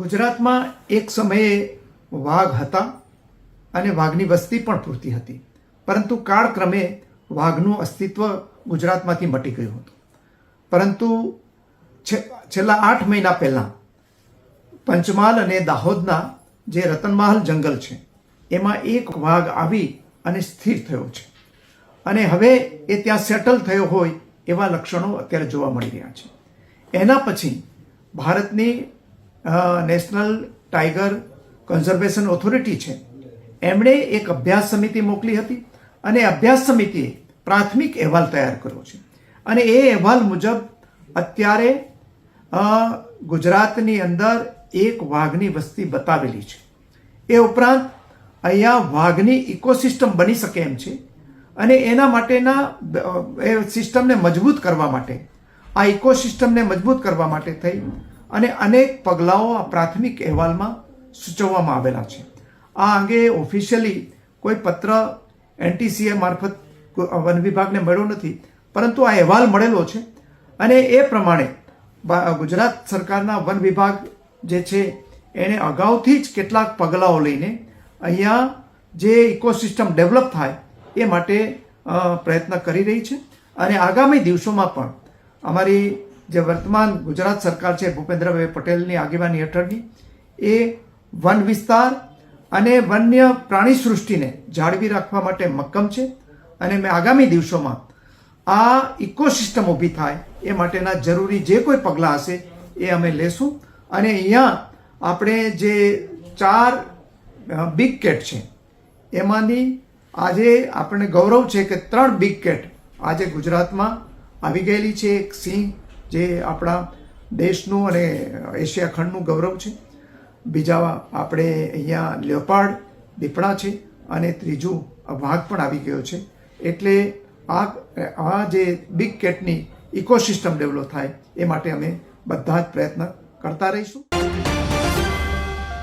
ગુજરાતમાં એક સમયે વાઘ હતા અને વાઘની વસ્તી પણ પૂરતી હતી, પરંતુ કાળક્રમે વાઘનું અસ્તિત્વ ગુજરાતમાંથી મટી ગયું હતું. પરંતુ છેલ્લા 8 મહિના પહેલાં પંચમહાલ અને દાહોદના જે રતનમહાલ જંગલ છે એમાં એક વાઘ આવી અને સ્થિર થયો છે અને હવે એ ત્યાં સેટલ થયો હોય એવા લક્ષણો અત્યારે જોવા મળી રહ્યા છે. એના પછી ભારતની નેશનલ ટાઈગર કન્ઝર્વેશન ઓથોરિટી છે એમણે એક અભ્યાસ સમિતિ મોકલી હતી અને અભ્યાસ સમિતિએ પ્રાથમિક અહેવાલ તૈયાર કર્યો છે અને એ અહેવાલ મુજબ અત્યારે ગુજરાતની અંદર એક વાઘની વસ્તી બતાવેલી છે. એ ઉપરાંત અહીંયા વાઘની ઇકોસિસ્ટમ બની શકે એમ છે અને એના માટેના એ સિસ્ટમને મજબૂત કરવા માટે, આ ઇકોસિસ્ટમને મજબૂત કરવા માટે થઈ અને અનેક પગલાઓ આ પ્રાથમિક અહેવાલમાં સૂચવવામાં આવેલા છે. આ અંગે ઓફિશિયલી કોઈ પત્ર NTCA મારફત વન વિભાગને મળ્યો નથી, પરંતુ આ અહેવાલ મળેલો છે અને એ પ્રમાણે ગુજરાત સરકારના વન વિભાગ જે છે એણે અગાઉથી જ કેટલાક પગલાઓ લઈને અહીંયા જે ઇકોસિસ્ટમ ડેવલપ થાય એ માટે પ્રયત્ન કરી રહી છે અને આગામી દિવસોમાં પણ અમારી જે વર્તમાન ગુજરાત સરકાર છે ભૂપેન્દ્રભાઈ પટેલની આગેવાની હેઠળની એ વન વિસ્તાર અને વન્ય પ્રાણી સૃષ્ટિને જાળવી રાખવા માટે મક્કમ છે અને મેં આગામી દિવસોમાં આ ઇકોસિસ્ટમ ઊભી થાય એ માટેના જરૂરી જે કોઈ પગલાં હશે એ અમે લેશું. અને અહીંયા આપણે જે 4 બિગ કેટ છે એમાંની આજે આપણને ગૌરવ છે કે 3 બિગ કેટ આજે ગુજરાતમાં આવી ગયેલી છે. એક સિંહ જે આપણા દેશનું અને એશિયા ખંડનું ગૌરવ છે, બીજા આપણે અહીંયા લેપાર્ડ દીપડા છે અને ત્રીજું વાઘ પણ આવી ગયો છે. એટલે આ જે બિગ કેટની ઇકોસિસ્ટમ ડેવલપ થાય એ માટે અમે બધા જ પ્રયત્ન કરતા રહીશું.